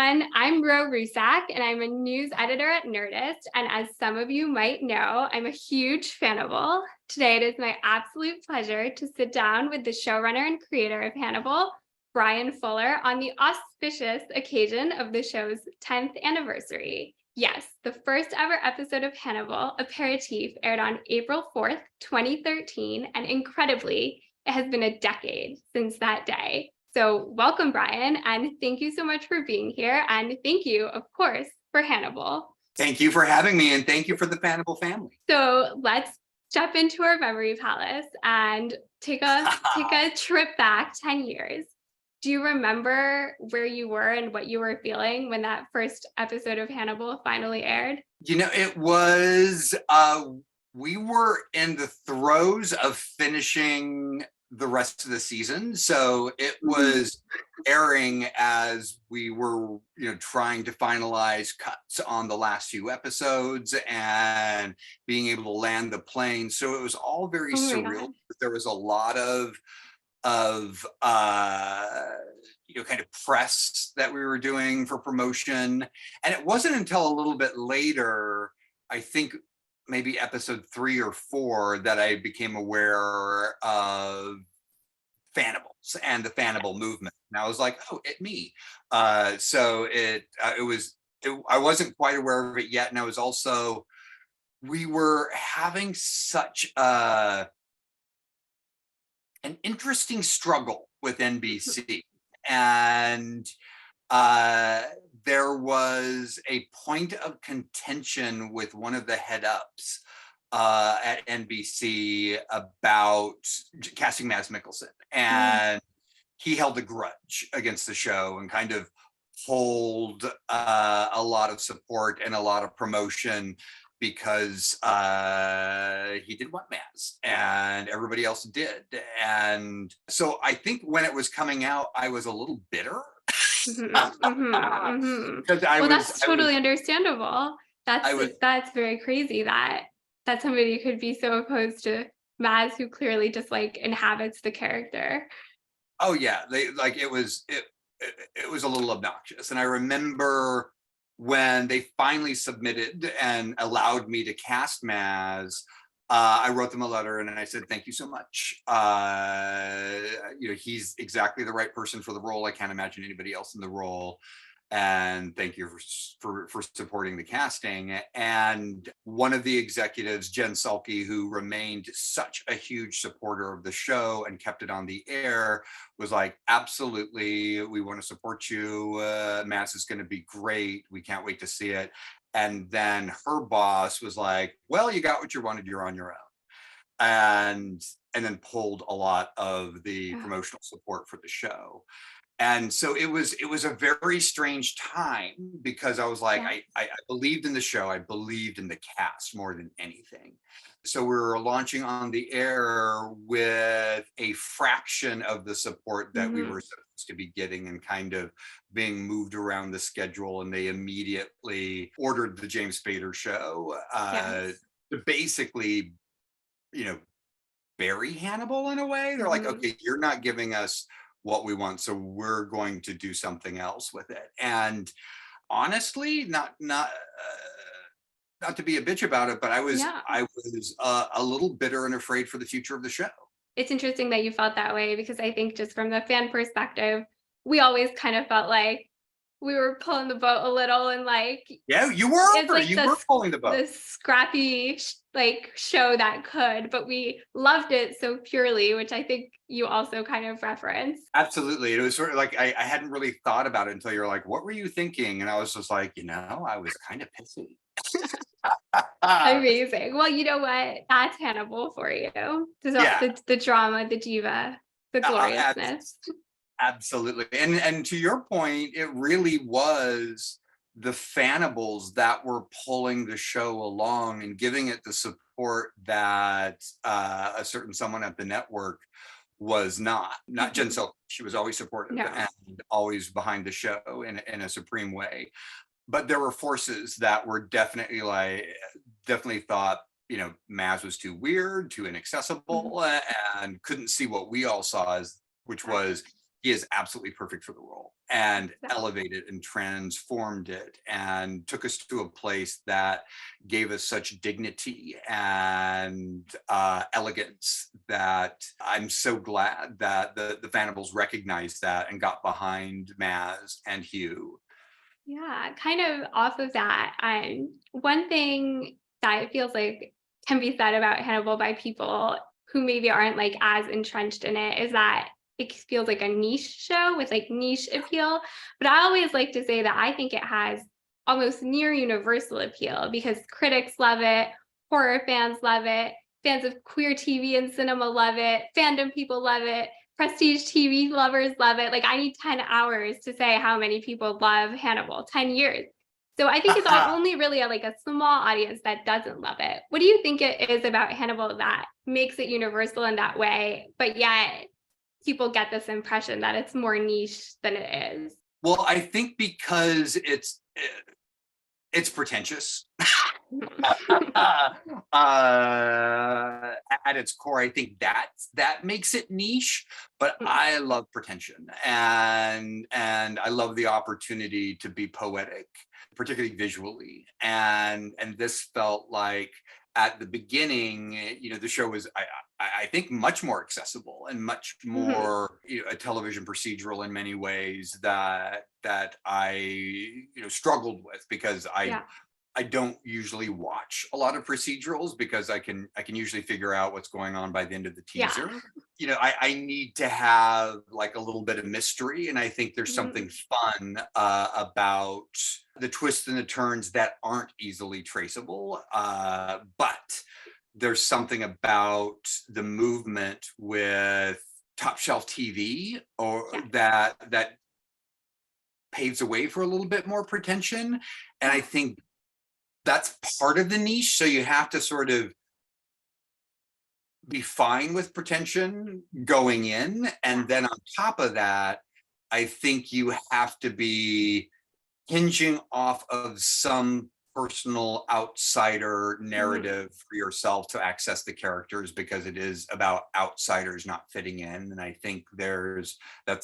everyone. I'm Rusak, and I'm a news editor at Nerdist. And as some of you might know, I'm a huge Fannibal. Today, it is my absolute pleasure to sit down with the showrunner and creator of Hannibal, Bryan Fuller, on the auspicious occasion of the show's 10th anniversary. Yes, the first ever episode of Hannibal, Aperitif, aired on April 4th, 2013, and incredibly, it has been a decade since that day. So welcome, Bryan, and thank you so much for being here. And thank you, of course, for Hannibal. Thank you for having me, and thank you for the Fannibal family. So let's step into our memory palace and take a trip back 10 years. Do you remember where you were and what you were feeling when that first episode of Hannibal finally aired? You know, it was, we were in the throes of finishing the rest of the season. So it was airing as we were, trying to finalize cuts on the last few episodes and being able to land the plane. So it was all very surreal. There was a lot of kind of press that we were doing for promotion. And it wasn't until a little bit later, I think maybe episode 3 or 4, that I became aware of Fannibals and the Fannibal movement. And I was like, oh, me. So I wasn't quite aware of it yet. And I was also, we were having such an interesting struggle with NBC. And there was a point of contention with one of the head ups at NBC about casting Mads Mikkelsen, and he held a grudge against the show and kind of pulled a lot of support and a lot of promotion because he didn't want Mads and everybody else did. And so I think when it was coming out, I was a little bitter. That's totally understandable. That's very crazy that somebody could be so opposed to Mads, who clearly just inhabits the character. Oh yeah, it was a little obnoxious. And I remember when they finally submitted and allowed me to cast Mads, I wrote them a letter and I said, thank you so much. He's exactly the right person for the role. I can't imagine anybody else in the role. And thank you for supporting the casting. And one of the executives, Jen Sulky, who remained such a huge supporter of the show and kept it on the air, was like, absolutely, we want to support you. Mads is going to be great. We can't wait to see it. And then her boss was like, well, you got what you wanted, you're on your own. And then pulled a lot of the promotional support for the show. And so it was a very strange time, because I was like, I believed in the show. I believed in the cast more than anything. So we were launching on the air with a fraction of the support that we were supposed to be getting, and kind of being moved around the schedule. And they immediately ordered the James Spader show to basically, bury Hannibal in a way. They're like, okay, you're not giving us what we want, so we're going to do something else with it. And honestly, not to be a bitch about it, but I was a little bitter and afraid for the future of the show. It's interesting that you felt that way, because I think just from the fan perspective, we always kind of felt like we were pulling the boat a little, and you were pulling the boat. The scrappy show that could, but we loved it so purely, which I think you also kind of referenced. Absolutely. It was sort of like I hadn't really thought about it until you're like, what were you thinking? And I was just like, I was kind of pissy. Amazing. Well, you know what? That's Hannibal for you. The drama, the diva, the gloriousness. Absolutely. And to your point, it really was the Fannibals that were pulling the show along and giving it the support that a certain someone at the network was not Jen Sulky. She was always supportive and always behind the show in a supreme way. But there were forces that were definitely thought, Mads was too weird, too inaccessible, and couldn't see what we all saw, which was he is absolutely perfect for the role, and Exactly. elevated and transformed it and took us to a place that gave us such dignity and elegance that I'm so glad that the Fannibals recognized that and got behind Maz and Hugh. Yeah, kind of off of that, one thing that it feels like can be said about Hannibal by people who maybe aren't like as entrenched in it is that it feels like a niche show with like niche appeal. But I always like to say that I think it has almost near universal appeal because critics love it, horror fans love it, fans of queer TV and cinema love it, fandom people love it, prestige TV lovers love it. Like I need 10 hours to say how many people love Hannibal, 10 years. So I think it's only really like a small audience that doesn't love it. What do you think it is about Hannibal that makes it universal in that way, but yet people get this impression that it's more niche than it is? Well, I think because it's pretentious. At its core, I think that makes it niche, but I love pretension, and I love the opportunity to be poetic, particularly visually. And this felt like at the beginning, the show was I think much more accessible and much Mhm. more a television procedural in many ways that I struggled with because Yeah. I don't usually watch a lot of procedurals because I can usually figure out what's going on by the end of the Yeah. teaser. I need to have like a little bit of mystery, and I think there's something Mhm. fun about the twists and the turns that aren't easily traceable. But there's something about the movement with top shelf TV or Yeah. that paves the way for a little bit more pretension. And I Yeah. think that's part of the niche. So you have to sort of be fine with pretension going in. Yeah. And then on top of that, I think you have to be hinging off of some personal outsider Mhm. narrative for yourself to access the characters because it is about outsiders not fitting in. And I think that's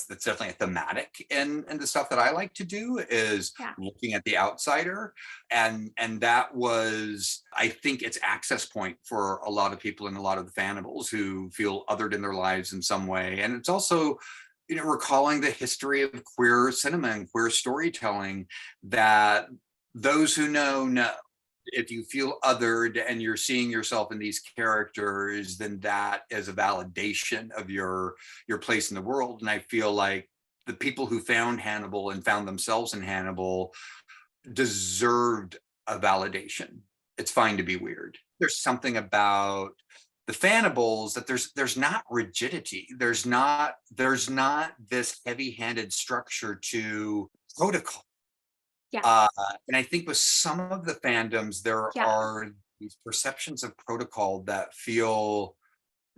definitely a thematic in the stuff that I like to do is Yeah. looking at the outsider. And that was, I think, its access point for a lot of people and a lot of the Fannibals who feel othered in their lives in some way. And it's also recalling the history of queer cinema and queer storytelling that those who know. If you feel othered and you're seeing yourself in these characters, then that is a validation of your place in the world. And I feel like the people who found Hannibal and found themselves in Hannibal deserved a validation. It's fine to be weird. There's something about the Fannibals that there's not rigidity. There's not this heavy-handed structure to protocol. Yeah. Uh, and I think with some of the fandoms, there Yeah. are these perceptions of protocol that feel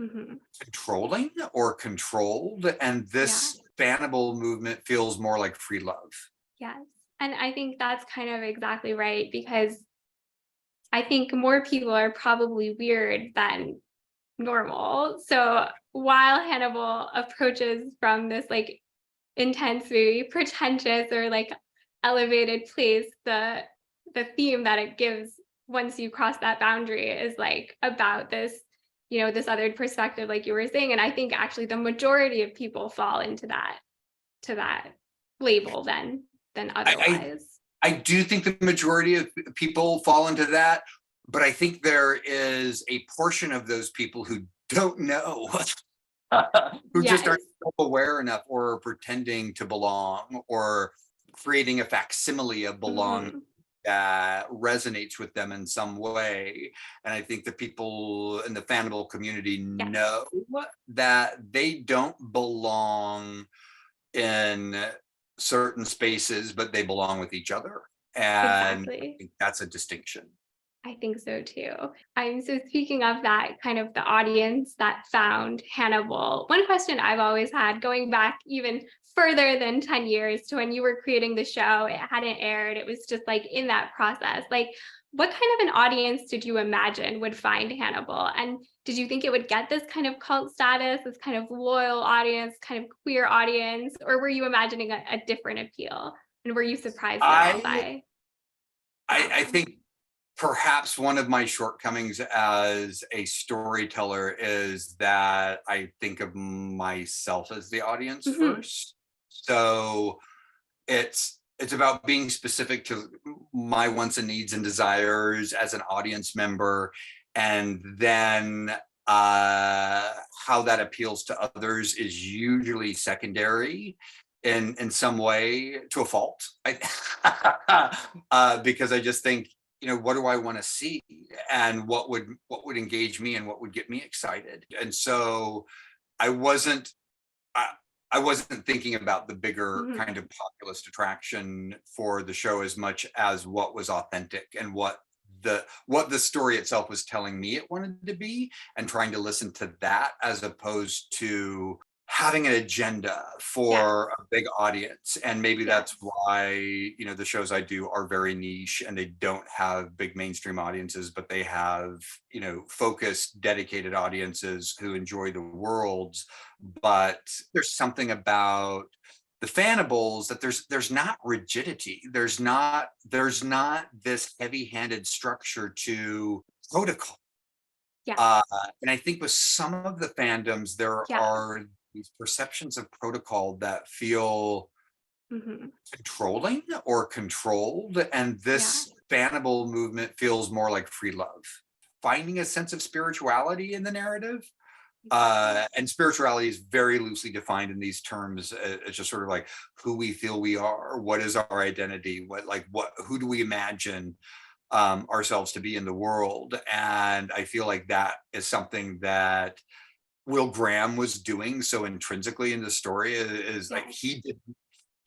Mhm. controlling or controlled. And Yeah. this Fannibal movement feels more like free love. Yes. And I think that's kind of exactly right because I think more people are probably weird than normal. So while Hannibal approaches from this like intense, very pretentious or like elevated place, the theme that it gives once you cross that boundary is like about this, this other perspective, like you were saying. And I think actually the majority of people fall into that label than I, otherwise. I do think the majority of people fall into that, but I think there is a portion of those people who don't know, who just Yes. aren't self-aware enough or pretending to belong or creating a facsimile of belonging Mhm. that resonates with them in some way. And I think the people in the Fannibal community Yes. know that they don't belong in certain spaces, but they belong with each other. And I Exactly. think that's a distinction. I think so too. So speaking of that, kind of the audience that found Hannibal, one question I've always had, going back even further than 10 years to when you were creating the show, it hadn't aired, it was just like in that process. Like, what kind of an audience did you imagine would find Hannibal? And did you think it would get this kind of cult status, this kind of loyal audience, kind of queer audience, or were you imagining a different appeal? And were you surprised at all I by I think perhaps one of my shortcomings as a storyteller is that I think of myself as the audience Mhm. first. So it's about being specific to my wants and needs and desires as an audience member, and then how that appeals to others is usually secondary in some way, to a fault. Because I just think, what do I want to see, and what would engage me, and what would get me excited. And so I wasn't I, I wasn't thinking about the bigger Mhm. kind of populist attraction for the show as much as what was authentic, and what the story itself was telling me it wanted to be, and trying to listen to that as opposed to having an agenda Yes, for a big audience. And maybe that's yes, why, the shows I do are very niche, and they don't have big mainstream audiences, but they have, focused, dedicated audiences who enjoy the worlds. But there's something about the Fannibals that there's not rigidity. There's not this heavy-handed structure to protocol. yes, Uh, and I think with some of the fandoms, there yes. are these perceptions of protocol that feel Mhm. controlling or controlled. And Yeah, this Fannibal movement feels more like free love, finding a sense of spirituality in the narrative. exactly. And spirituality is very loosely defined in these terms. It's just sort of like who we feel we are, what is our identity, who do we imagine ourselves to be in the world. And I feel like that is something that Will Graham was doing so intrinsically in the story, is like Yes.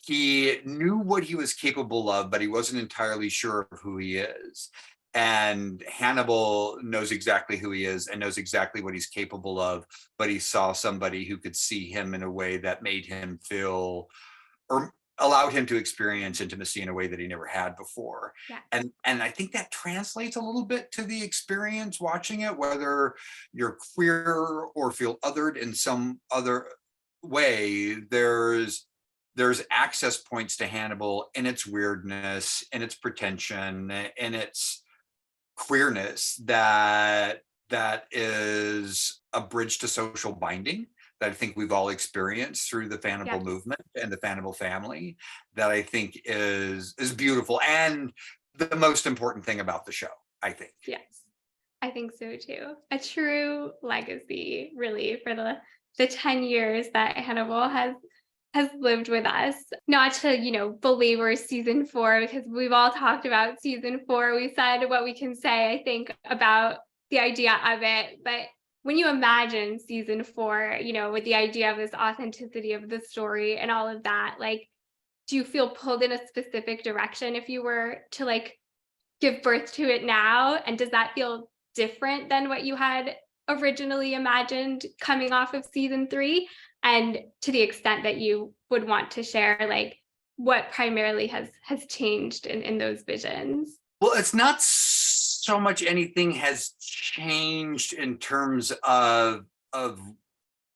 he knew what he was capable of, but he wasn't entirely sure of who he is. And Hannibal knows exactly who he is and knows exactly what he's capable of, but he saw somebody who could see him in a way that made him feel, or allowed him to experience intimacy in a way that he never had before. Yes. And I think that translates a little bit to the experience watching it, whether you're queer or feel othered in some other way. There's access points to Hannibal in its weirdness, in its pretension, in its queerness, that is a bridge to social binding that I think we've all experienced through the Fannibal Yes. movement and the Fannibal family, that I think is beautiful, and the most important thing about the show, I think. Yes. I think so too. A true legacy, really, for the 10 years that Hannibal has lived with us. Not to, belabor season 4 because we've all talked about season 4. We said what we can say, I think, about the idea of it. But when you imagine season 4, with the idea of this authenticity of the story and all of that, like, do you feel pulled in a specific direction if you were to like give birth to it now? And does that feel different than what you had originally imagined coming off of season 3? And to the extent that you would want to share, like what primarily has changed in those visions? Well, it's not so much anything has changed in terms of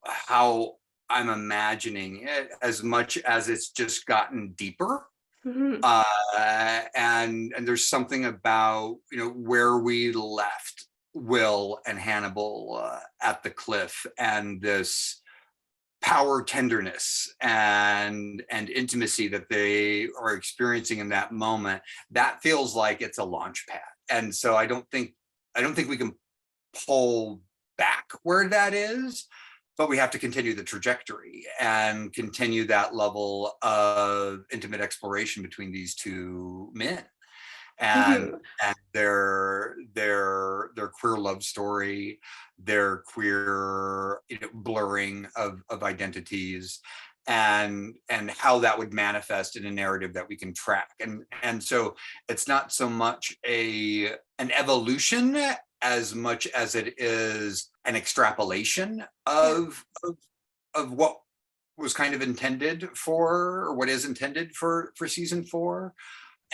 how I'm imagining it, as much as it's just gotten deeper. Mhm. And there's something about, where we left Will and Hannibal at the cliff, and this power, tenderness, and intimacy that they are experiencing in that moment. That feels like it's a launch pad. And so I don't think we can pull back where that is, but we have to continue the trajectory and continue that level of intimate exploration between these two men, and Mhm. their queer love story, their queer, blurring of identities, and how that would manifest in a narrative that we can track. And so it's not so much an evolution as much as it is an extrapolation Yeah. of what was kind of intended for, or what is intended for season 4.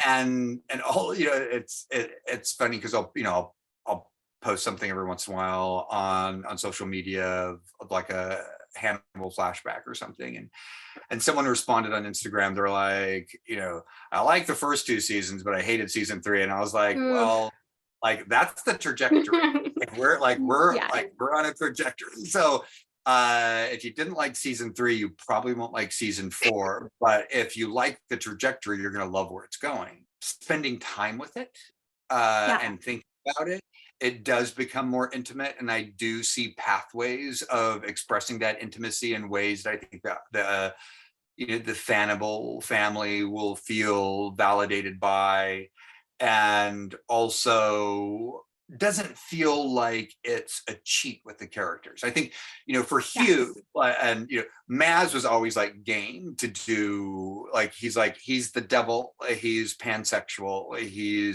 and all, it's funny because I'll post something every once in a while on social media of like a Hannibal flashback or something, and someone responded on Instagram. They're like, I like the first two seasons, but I hated season 3. And I was like, well, like that's the trajectory. We're on a trajectory. So if you didn't like season 3, you probably won't like season 4. But if you like the trajectory, you're going to love where it's going. Spending time with it and thinking about it, it does become more intimate. And I do see pathways of expressing that intimacy in ways that I think that the Fannibal family will feel validated by, and also doesn't feel like it's a cheat with the characters. I think, for Hugh and, Maz was always like game to do, like, he's the devil, he's pansexual, he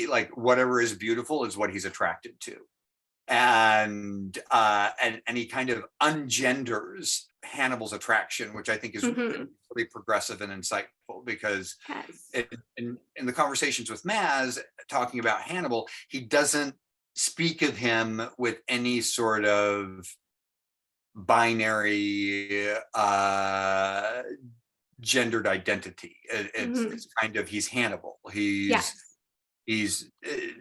like whatever is beautiful is what he's attracted to. And he kind of ungenders Hannibal's attraction, which I think is really progressive and insightful, because in the conversations with Maz talking about Hannibal, he doesn't speak of him with any sort of binary gendered identity. It's kind of, he's Hannibal. He's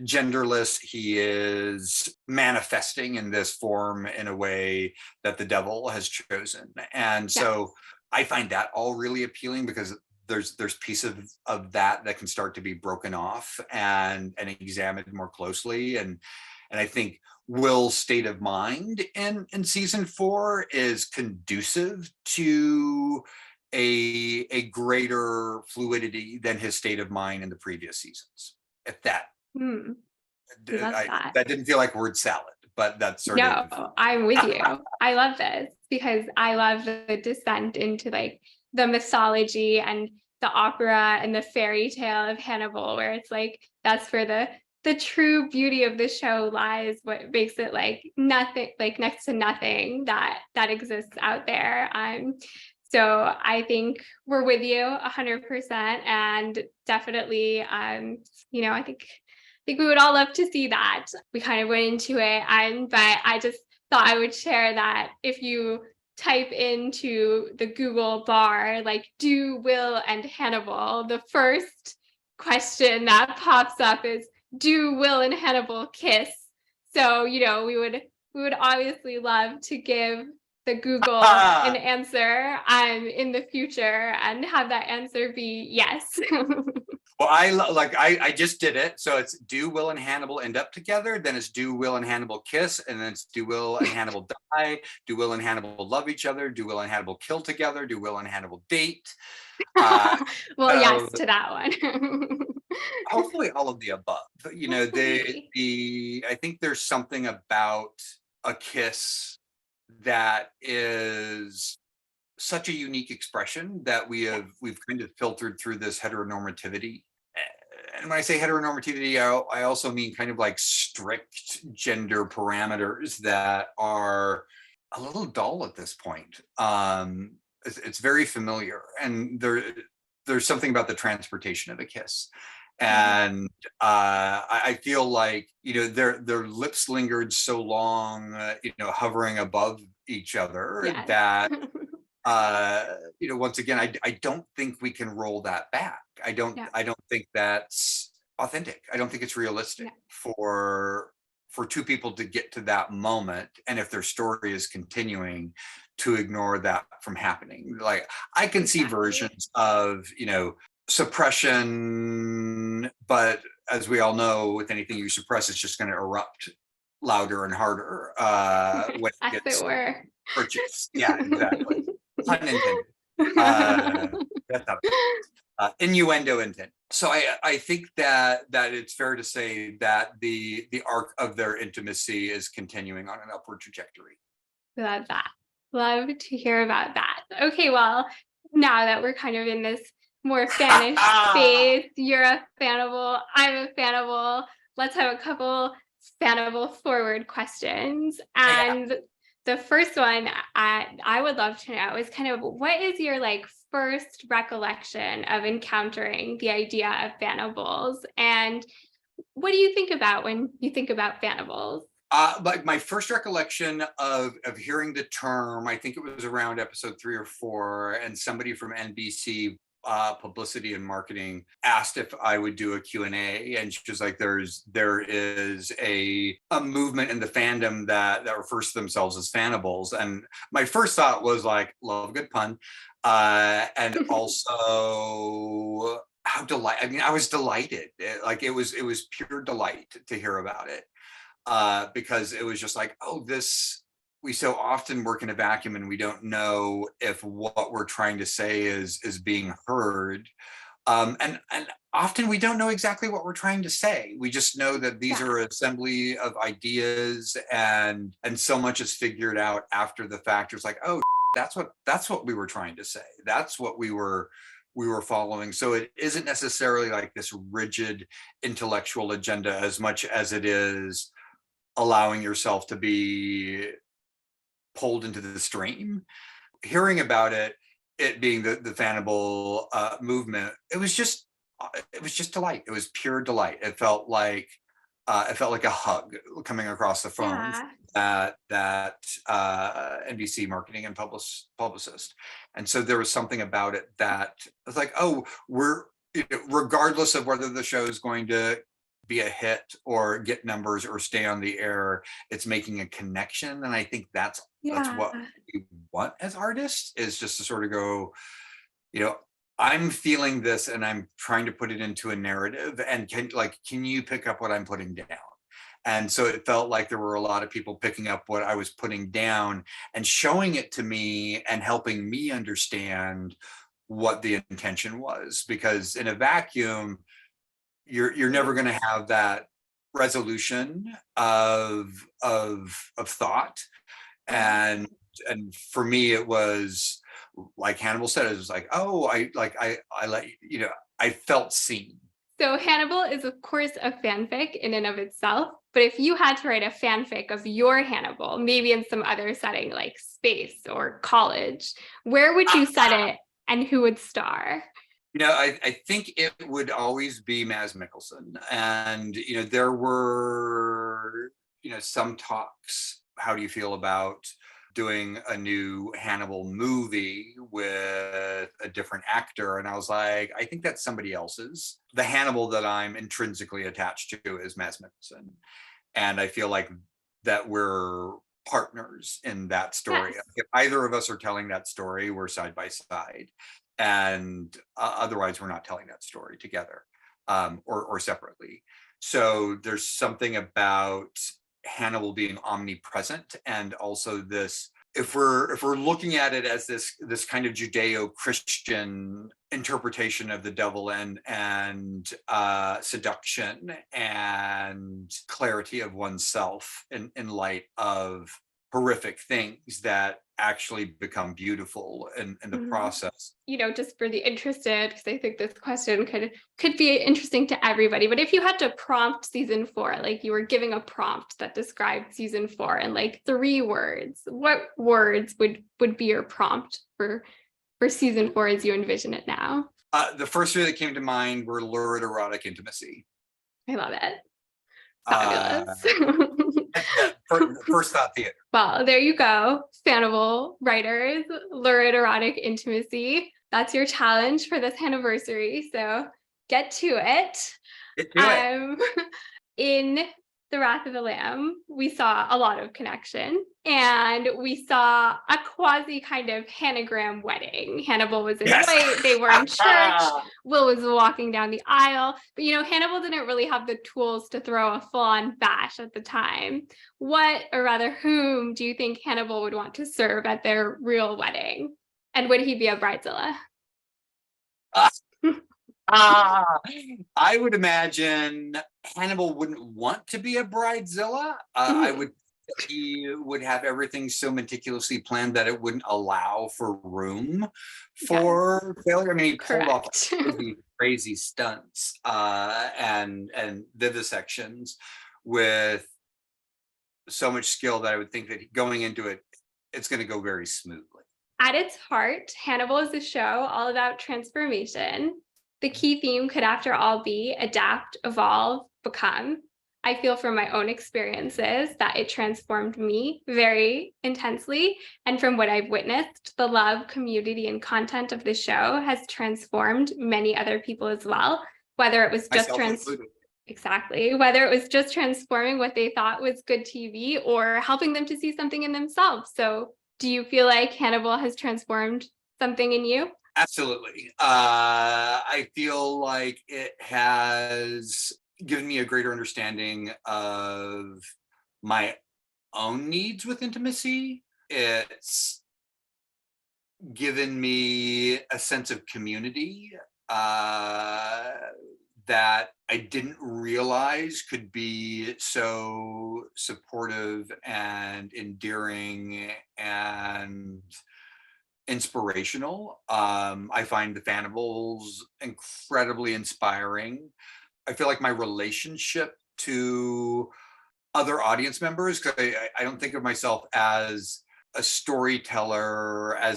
genderless. He is manifesting in this form in a way that the devil has chosen. And so I find that all really appealing, because there's pieces of that can start to be broken off and examined more closely. And I think Will's state of mind in season 4 is conducive to a greater fluidity than his state of mind in the previous seasons. If that that didn't feel like word salad, but that's sort of. No, I'm with you. I love this because I love the descent into like the mythology and the opera and the fairy tale of Hannibal, where it's like that's where the true beauty of the show lies, what makes it like nothing, like next to nothing that exists out there. So I think we're with you 100%, and definitely, I think we would all love to see that. We kind of went into it, but I just thought I would share that if you type into the Google bar, like, do Will and Hannibal, the first question that pops up is, do Will and Hannibal kiss? So, we would obviously love to give the Google an answer in the future and have that answer be yes. Well, I just did it. So it's, do Will and Hannibal end up together? Then it's, do Will and Hannibal kiss? And then it's, do Will and Hannibal die? Do Will and Hannibal love each other? Do Will and Hannibal kill together? Do Will and Hannibal date? Yes to that one. Hopefully all of the above. I think there's something about a kiss that is such a unique expression that we've kind of filtered through this heteronormativity. And when I say heteronormativity, I also mean kind of like strict gender parameters that are a little dull at this point. It's very familiar, and there's something about the transportation of a kiss. And I feel like, their lips lingered so long, hovering above each other that, once again, I don't think we can roll that back. I don't think that's authentic. I don't think it's realistic for two people to get to that moment. And if their story is continuing, to ignore that from happening. Like, I can see versions of, suppression, but as we all know, with anything you suppress, it's just going to erupt louder and harder when it gets purchased. Yeah, exactly. Pun intended. That's not innuendo intent. So I think that it's fair to say that the arc of their intimacy is continuing on an upward trajectory. Love that. Love to hear about that. Okay, well, now that we're kind of in this more Spanish space, you're a Fannibal, I'm a Fannibal. Let's have a couple Fannibal forward questions. And the first one I would love to know is kind of, what is your like first recollection of encountering the idea of Fannibals? And what do you think about when you think about Fannibals? Like my first recollection of hearing the term, I think it was around episode 3 or 4, and somebody from NBC publicity and marketing asked if I would do a Q&A, and she was like, there is a movement in the fandom that refers to themselves as Fannibals. And my first thought was like, love a good pun. And also how I mean, I was delighted. It was pure delight to hear about it. Because it was just like, oh, we so often work in a vacuum and we don't know if what we're trying to say is being heard. And often we don't know exactly what we're trying to say. We just know that these are an assembly of ideas, and so much is figured out after the fact. It's like, oh, that's what we were trying to say. That's what we were following. So it isn't necessarily like this rigid intellectual agenda as much as it is allowing yourself to be pulled into the stream. Hearing about it being the Fannibal movement, it was just delight. It was pure delight. It felt like a hug coming across the phone. That NBC marketing and publicist. And so there was something about it that was like, oh, regardless of whether the show is going to be a hit or get numbers or stay on the air, it's making a connection. And I think that's what we want as artists, is just to sort of go, I'm feeling this and I'm trying to put it into a narrative, and can you pick up what I'm putting down? And so it felt like there were a lot of people picking up what I was putting down and showing it to me and helping me understand what the intention was. Because in a vacuum, you're never going to have that resolution of thought. And for me, it was like Hannibal said, it was like, oh, I felt seen. So Hannibal is, of course, a fanfic in and of itself. But if you had to write a fanfic of your Hannibal, maybe in some other setting like space or college, where would you set it and who would star? I think it would always be Mads Mikkelsen. And, there were, some talks. How do you feel about doing a new Hannibal movie with a different actor? And I was like, I think that's somebody else's. The Hannibal that I'm intrinsically attached to is Mads Mikkelsen. And I feel like that we're partners in that story. Yes. If either of us are telling that story, we're side by side. And otherwise, we're not telling that story together or separately. So there's something about Hannibal being omnipresent, and also this, if we're looking at it as this kind of Judeo-Christian interpretation of the devil and seduction and clarity of oneself in light of horrific things that actually become beautiful in the process. Just for the interested, because I think this question could be interesting to everybody, but if you had to prompt season 4, like you were giving a prompt that described season 4 in like 3 words, what words would be your prompt for season 4 as you envision it now? The first 3 that came to mind were lurid erotic intimacy. I love it. Fabulous. First thought theater. Well, there you go. Fannibal writers, lurid erotic intimacy. That's your challenge for this anniversary. So get to it. In The Wrath of the Lamb, we saw a lot of connection, and we saw a quasi kind of Hannagram wedding. Hannibal was in white, they were in church, Will was walking down the aisle, but Hannibal didn't really have the tools to throw a full-on bash at the time. What, or rather whom, do you think Hannibal would want to serve at their real wedding? And would he be a bridezilla? I would imagine Hannibal wouldn't want to be a bridezilla. He would have everything so meticulously planned that it wouldn't allow for room for failure. I mean, he pulled off crazy stunts and vivisections with so much skill that I would think that going into it, it's going to go very smoothly. At its heart, Hannibal is a show all about transformation. The key theme could, after all, be adapt, evolve, become. I feel from my own experiences that it transformed me very intensely. And from what I've witnessed, the love, community, and content of the show has transformed many other people as well, whether it was just Myself included. Exactly. Whether it was just transforming what they thought was good TV or helping them to see something in themselves. So, do you feel like Hannibal has transformed something in you? Absolutely. I feel like it has given me a greater understanding of my own needs with intimacy. It's given me a sense of community that I didn't realize could be so supportive and endearing and inspirational. I find the Fannibals incredibly inspiring. I feel like my relationship to other audience members, because I don't think of myself as a storyteller I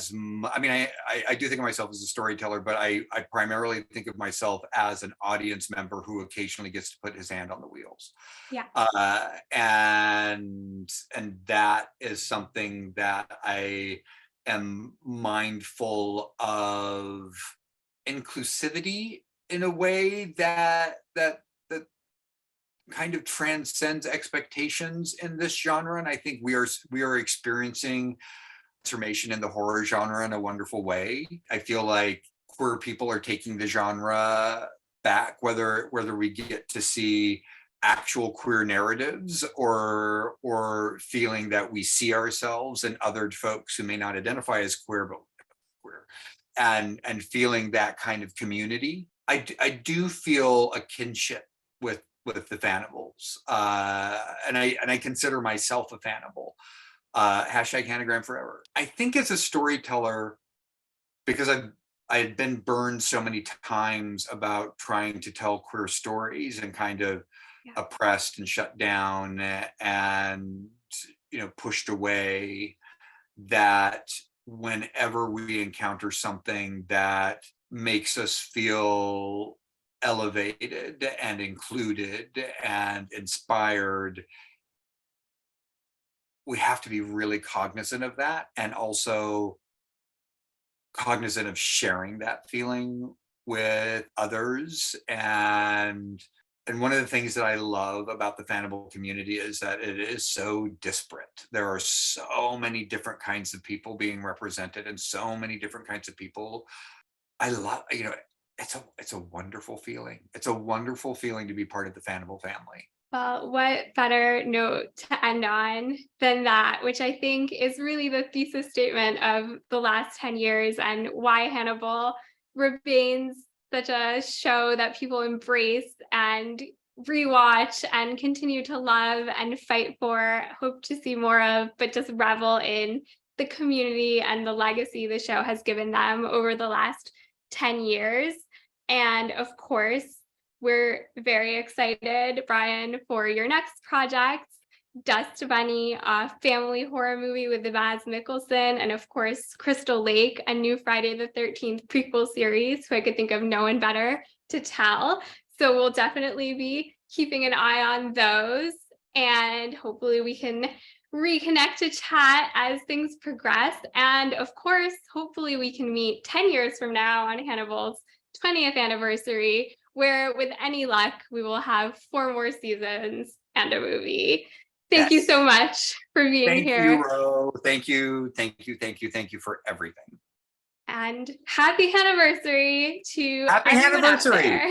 do think of myself as a storyteller, but I primarily think of myself as an audience member who occasionally gets to put his hand on the wheels. Yeah. And that is something that I am mindful of inclusivity in a way that kind of transcends expectations in this genre. And I think we are experiencing transformation in the horror genre in a wonderful way. I feel like queer people are taking the genre back, whether we get to see actual queer narratives or feeling that we see ourselves in other folks who may not identify as queer but queer, and feeling that kind of community. I do feel a kinship with the Fannibals, and I consider myself a Fannibal. Hashtag Hanagram forever. I think as a storyteller, because I had been burned so many times about trying to tell queer stories and kind of oppressed and shut down and pushed away, that whenever we encounter something that makes us feel elevated and included and inspired, we have to be really cognizant of that, and also cognizant of sharing that feeling with others. And one of the things that I love about the Fannibal community is that it is so disparate. There are so many different kinds of people being represented, and so many different kinds of people. I love, it's a wonderful feeling. It's a wonderful feeling to be part of the Fannibal family. Well, what better note to end on than that, which I think is really the thesis statement of the last 10 years and why Hannibal remains such a show that people embrace and rewatch and continue to love and fight for, hope to see more of, but just revel in the community and the legacy the show has given them over the last 10 years. And of course, we're very excited, Bryan, for your next project, Dust Bunny, a family horror movie with the Mads Mikkelsen, and of course, Crystal Lake, a new Friday the 13th prequel series, who I could think of no one better to tell. So we'll definitely be keeping an eye on those, and hopefully we can reconnect to chat as things progress. And of course, hopefully we can meet 10 years from now on Hannibal's 20th anniversary, where with any luck, we will have 4 more seasons and a movie. Thank you so much for being here. Thank you, Ro. Thank you for everything. And happy anniversary to Happy everyone out anniversary. there.